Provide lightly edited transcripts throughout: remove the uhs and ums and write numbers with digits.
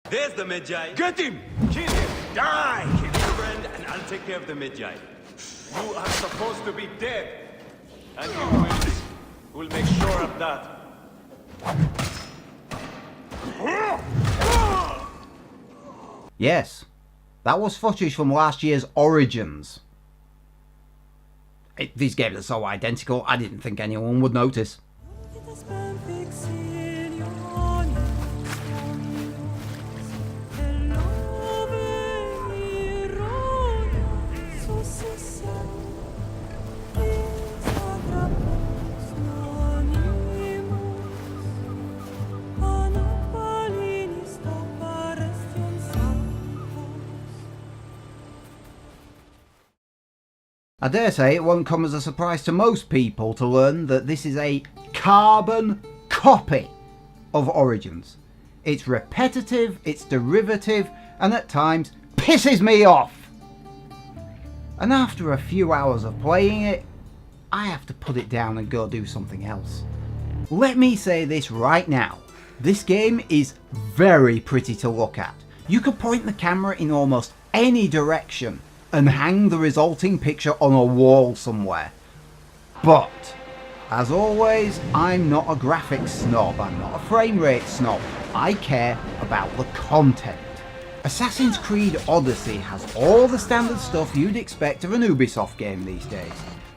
There's the Magi. Get him! Kill him! Die! Kill your friend and I'll take care of the Magi. You are supposed to be dead. And you will be. We'll make sure of that. Yes, that was footage from last year's Origins. These games are so identical, I didn't think anyone would notice. I dare say it won't come as a surprise to most people to learn that this is a carbon copy of Origins. It's repetitive, it's derivative, and at times pisses me off. And after a few hours of playing it, I have to put it down and go do something else. Let me say this right now. This game is very pretty to look at. You could point the camera in almost any direction and hang the resulting picture on a wall somewhere. But, as always, I'm not a graphics snob, I'm not a frame rate snob. I care about the content. Assassin's Creed Odyssey has all the standard stuff you'd expect of an Ubisoft game these days.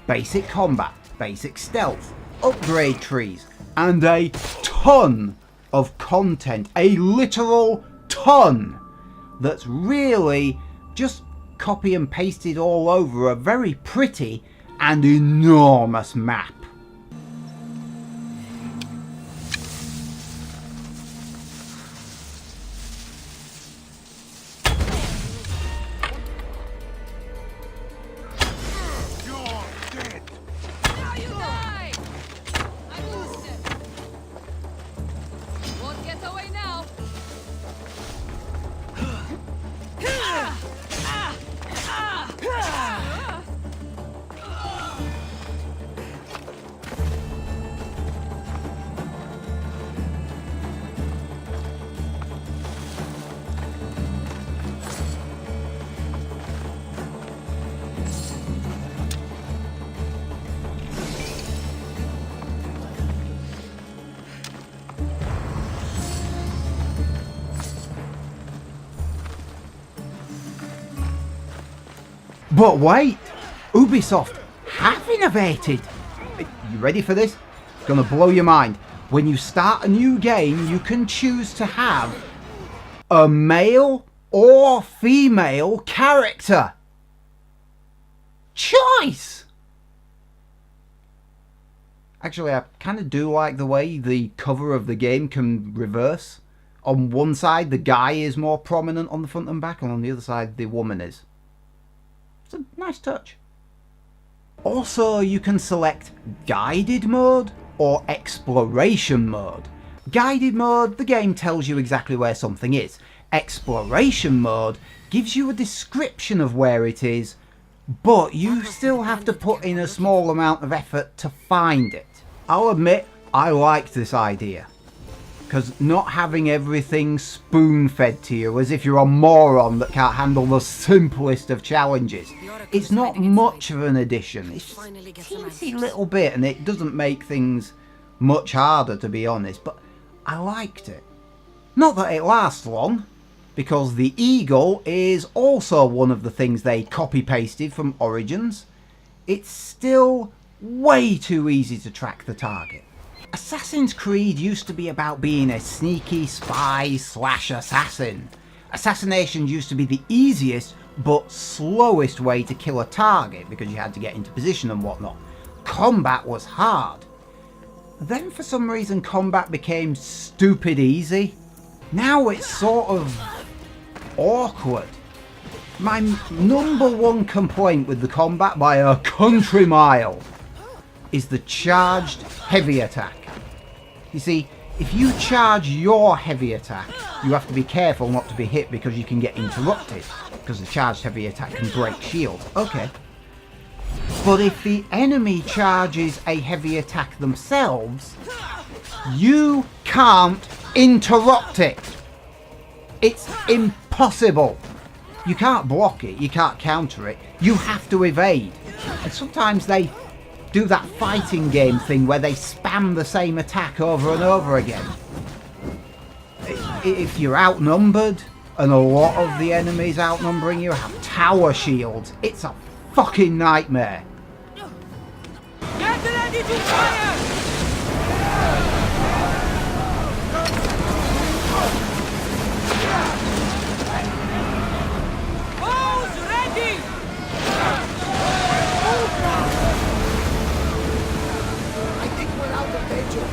Basic combat, basic stealth, upgrade trees, and a ton of content. A literal ton that's really just copy and pasted all over a very pretty and enormous map. But wait! Ubisoft have innovated! You ready for this? It's gonna blow your mind. When you start a new game, you can choose to have a male or female character. Choice! Actually, I kind of do like the way the cover of the game can reverse. On one side, the guy is more prominent on the front and back, and on the other side, the woman is. It's a nice touch. Also, you can select guided mode or exploration mode. Guided mode, the game tells you exactly where something is. Exploration mode gives you a description of where it is, but you still have to put in a small amount of effort to find it. I'll admit, I liked this idea. Because not having everything spoon-fed to you as if you're a moron that can't handle the simplest of challenges. It's not much of an addition. It's just a teensy little bit, and it doesn't make things much harder, to be honest, but I liked it. Not that it lasts long, because the eagle is also one of the things they copy-pasted from Origins. It's still way too easy to track the target. Assassin's Creed used to be about being a sneaky spy / assassin. Assassination used to be the easiest but slowest way to kill a target because you had to get into position and whatnot. Combat was hard. Then for some reason combat became stupid easy. Now it's sort of awkward. My number one complaint with the combat by a country mile is the charged heavy attack. You see, if you charge your heavy attack, you have to be careful not to be hit because you can get interrupted, because the charged heavy attack can break shields. Okay. But if the enemy charges a heavy attack themselves, you can't interrupt it. It's impossible. You can't block it, you can't counter it, you have to evade. And sometimes they do that fighting game thing where they spam the same attack over and over again. If you're outnumbered, and a lot of the enemies outnumbering you have tower shields, it's a fucking nightmare. Get ready to fire! Bows ready! I think we're out of danger.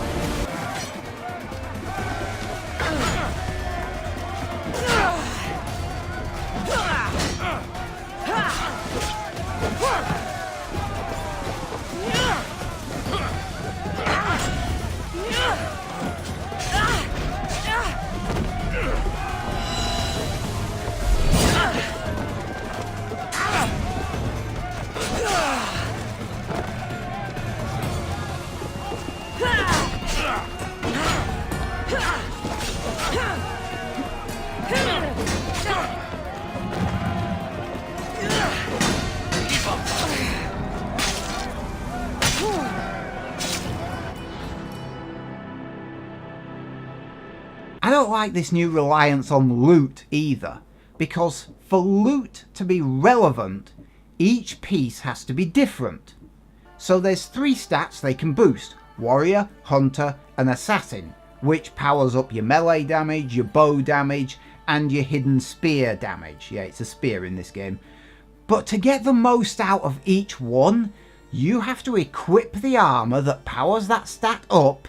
I don't like this new reliance on loot either, because for loot to be relevant, each piece has to be different. So there's 3 stats they can boost: Warrior, Hunter and Assassin, which powers up your melee damage, your bow damage and your hidden spear damage. Yeah, it's a spear in this game. But to get the most out of each one, you have to equip the armor that powers that stat up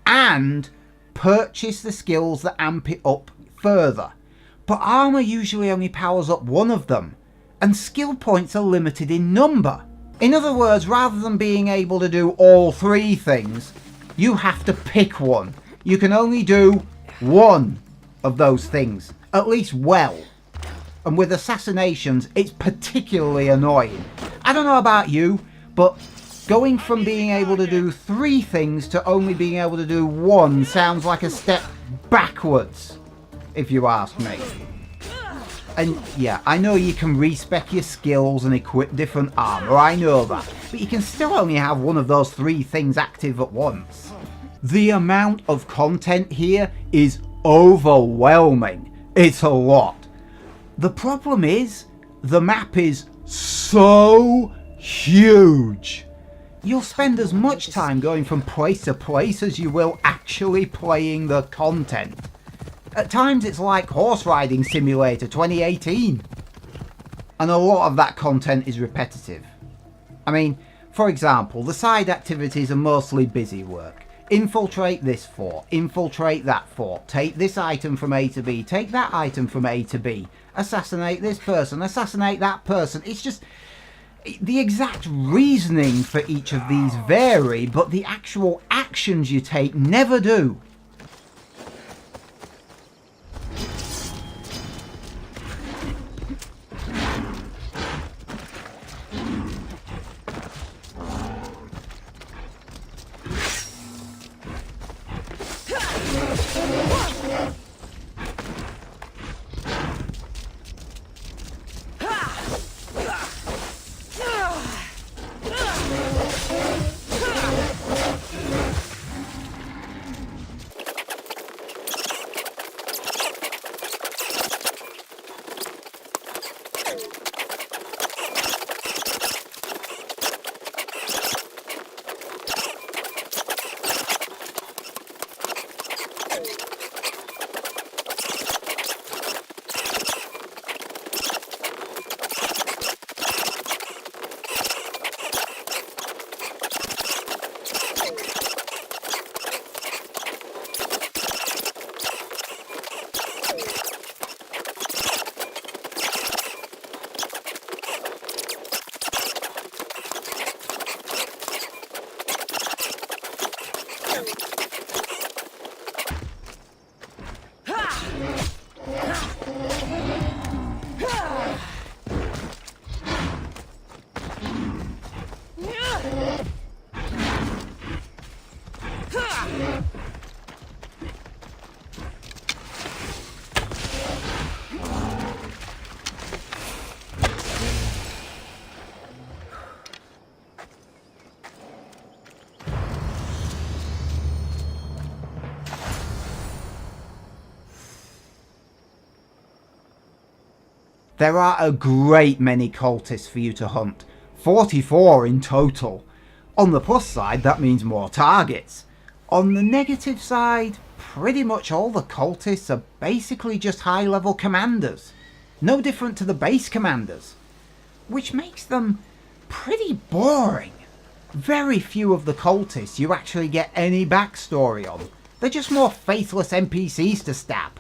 and purchase the skills that amp it up further. But armor usually only powers up one of them, and skill points are limited in number. In other words, rather than being able to do all 3 things, you have to pick one. You can only do one of those things, at least well. And with assassinations, it's particularly annoying. I don't know about you, but going from being able to do 3 things to only being able to do 1 sounds like a step backwards, if you ask me. And yeah, I know you can respec your skills and equip different armor, I know that, but you can still only have one of those 3 things active at once. The amount of content here is overwhelming. It's a lot. The problem is, the map is so huge. You'll spend as much time going from place to place as you will actually playing the content. At times it's like Horse Riding Simulator 2018. And a lot of that content is repetitive. I mean, for example, the side activities are mostly busy work. Infiltrate this fort, infiltrate that fort, take this item from A to B, take that item from A to B, assassinate this person, assassinate that person. It's just, the exact reasoning for each of these vary, but the actual actions you take never do. There are a great many cultists for you to hunt, 44 in total. On the plus side, that means more targets. On the negative side, pretty much all the cultists are basically just high-level commanders. No different to the base commanders. Which makes them pretty boring. Very few of the cultists you actually get any backstory on. They're just more faithless NPCs to stab.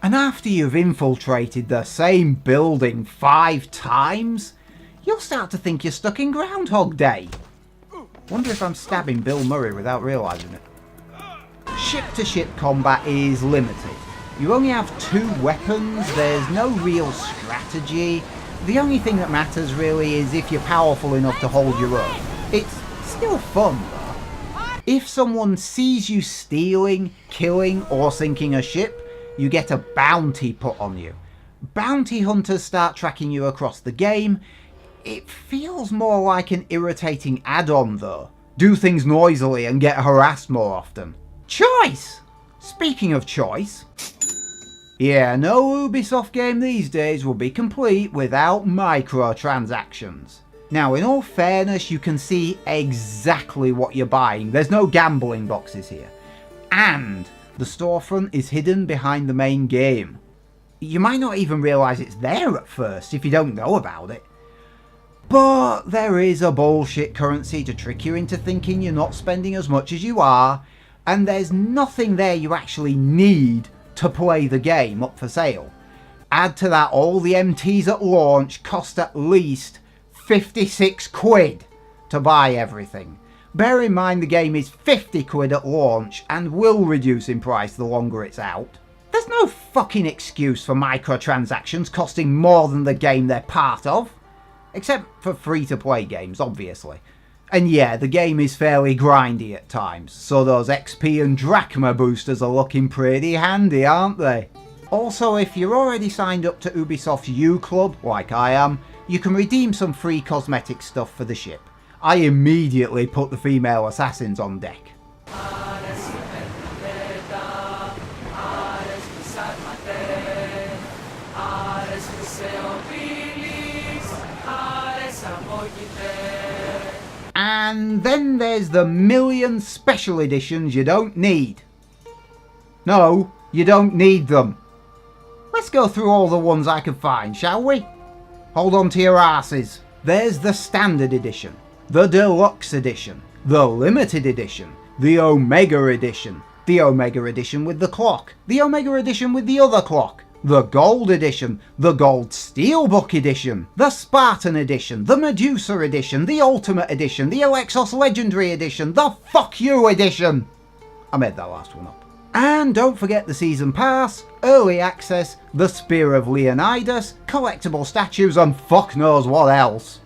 And after you've infiltrated the same building 5 times, you'll start to think you're stuck in Groundhog Day. Wonder if I'm stabbing Bill Murray without realising it. Ship-to-ship combat is limited. You only have 2 weapons, there's no real strategy. The only thing that matters really is if you're powerful enough to hold your own. It's still fun though. If someone sees you stealing, killing or sinking a ship, you get a bounty put on you. Bounty hunters start tracking you across the game. It feels more like an irritating add-on though. Do things noisily and get harassed more often. Choice! Speaking of choice, yeah, no Ubisoft game these days will be complete without microtransactions. Now, in all fairness, you can see exactly what you're buying. There's no gambling boxes here. And the storefront is hidden behind the main game. You might not even realise it's there at first if you don't know about it. But there is a bullshit currency to trick you into thinking you're not spending as much as you are, and there's nothing there you actually need to play the game up for sale. Add to that all the MTs at launch cost at least 56 quid to buy everything. Bear in mind the game is 50 quid at launch and will reduce in price the longer it's out. There's no fucking excuse for microtransactions costing more than the game they're part of. Except for free-to-play games, obviously. And yeah, the game is fairly grindy at times, so those XP and Drachma boosters are looking pretty handy, aren't they? Also, if you're already signed up to Ubisoft's U Club, like I am, you can redeem some free cosmetic stuff for the ship. I immediately put the female assassins on deck. And then there's the million special editions you don't need. No, you don't need them. Let's go through all the ones I can find, shall we? Hold on to your asses. There's the Standard Edition, the Deluxe Edition, the Limited Edition, the Omega Edition, the Omega Edition with the clock, the Omega Edition with the other clock, the Gold Edition, the Gold Steelbook Edition, the Spartan Edition, the Medusa Edition, the Ultimate Edition, the Alexos Legendary Edition, the Fuck You Edition. I made that last one up. And don't forget the Season Pass, Early Access, the Spear of Leonidas, collectible statues and fuck knows what else.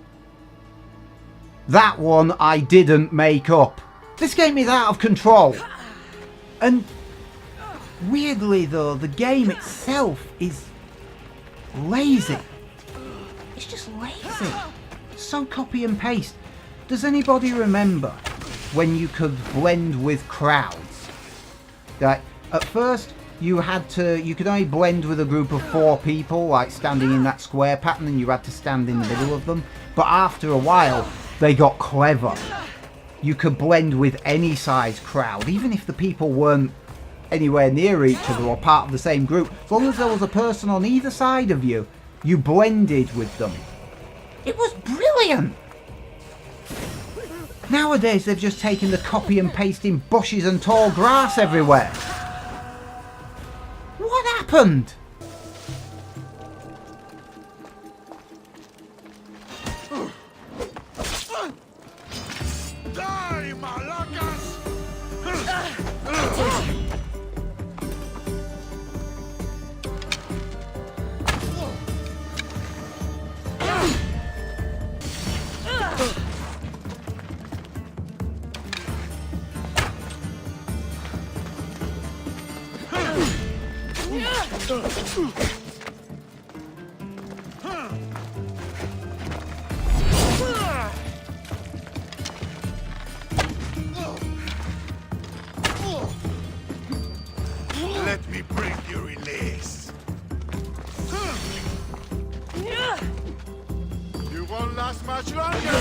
That one I didn't make up. This game is out of control. And weirdly though, the game itself is lazy. It's just lazy. So copy and paste. Does anybody remember when you could blend with crowds? Like, at first you could only blend with a group of 4 people, like standing in that square pattern, and you had to stand in the middle of them. But after a while, they got clever. You could blend with any size crowd, even if the people weren't anywhere near each other or part of the same group. As long as there was a person on either side of you, you blended with them. It was brilliant! Nowadays they've just taken the copy and pasting bushes and tall grass everywhere. What happened? Die, malacas! Let me break your release. much longer!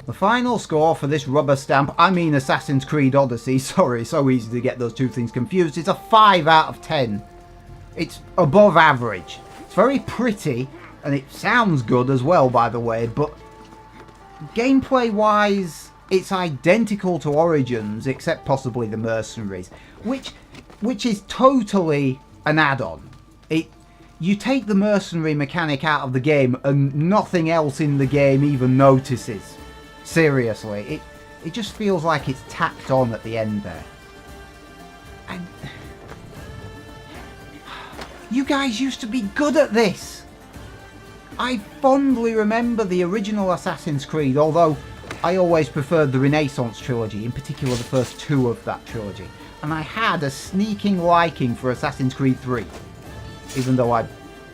The final score for this rubber stamp, I mean Assassin's Creed Odyssey, sorry, so easy to get those two things confused, it's a 5 out of 10. It's above average. It's very pretty, and it sounds good as well, by the way, but gameplay-wise, it's identical to Origins, except possibly the Mercenaries, which is totally an add-on. You take the mercenary mechanic out of the game, and nothing else in the game even notices. Seriously, it just feels like it's tacked on at the end there. And you guys used to be good at this. I fondly remember the original Assassin's Creed, although I always preferred the Renaissance trilogy, in particular the first two of that trilogy. And I had a sneaking liking for Assassin's Creed 3, even though I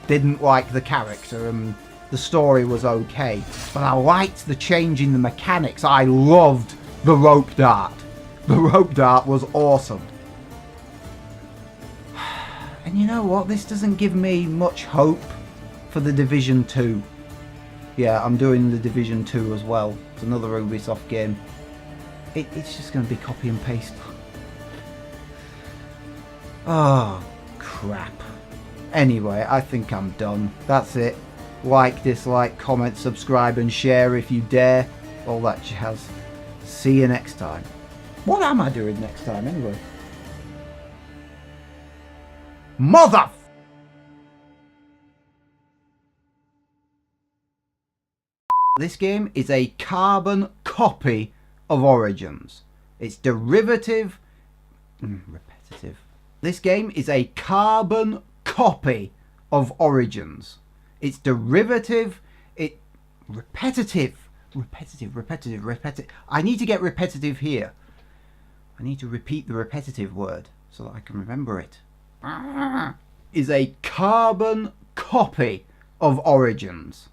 didn't like the character and the story was okay. But I liked the change in the mechanics. I loved the rope dart. The rope dart was awesome. And you know what? This doesn't give me much hope for the Division 2. Yeah, I'm doing the Division 2 as well. It's another Ubisoft game. It's just going to be copy and paste. Oh, crap. Anyway, I think I'm done. That's it. Like, dislike, comment, subscribe and share if you dare. All that jazz. See you next time. What am I doing next time anyway? Mother... This game is a carbon copy of Origins. It's derivative... repetitive. This game is a carbon copy of Origins. It's derivative... repetitive. I need to get repetitive here. I need to repeat the repetitive word so that I can remember it. Is a carbon copy of Origins.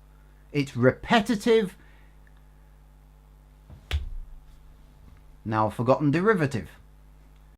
It's repetitive. Now I've forgotten derivative.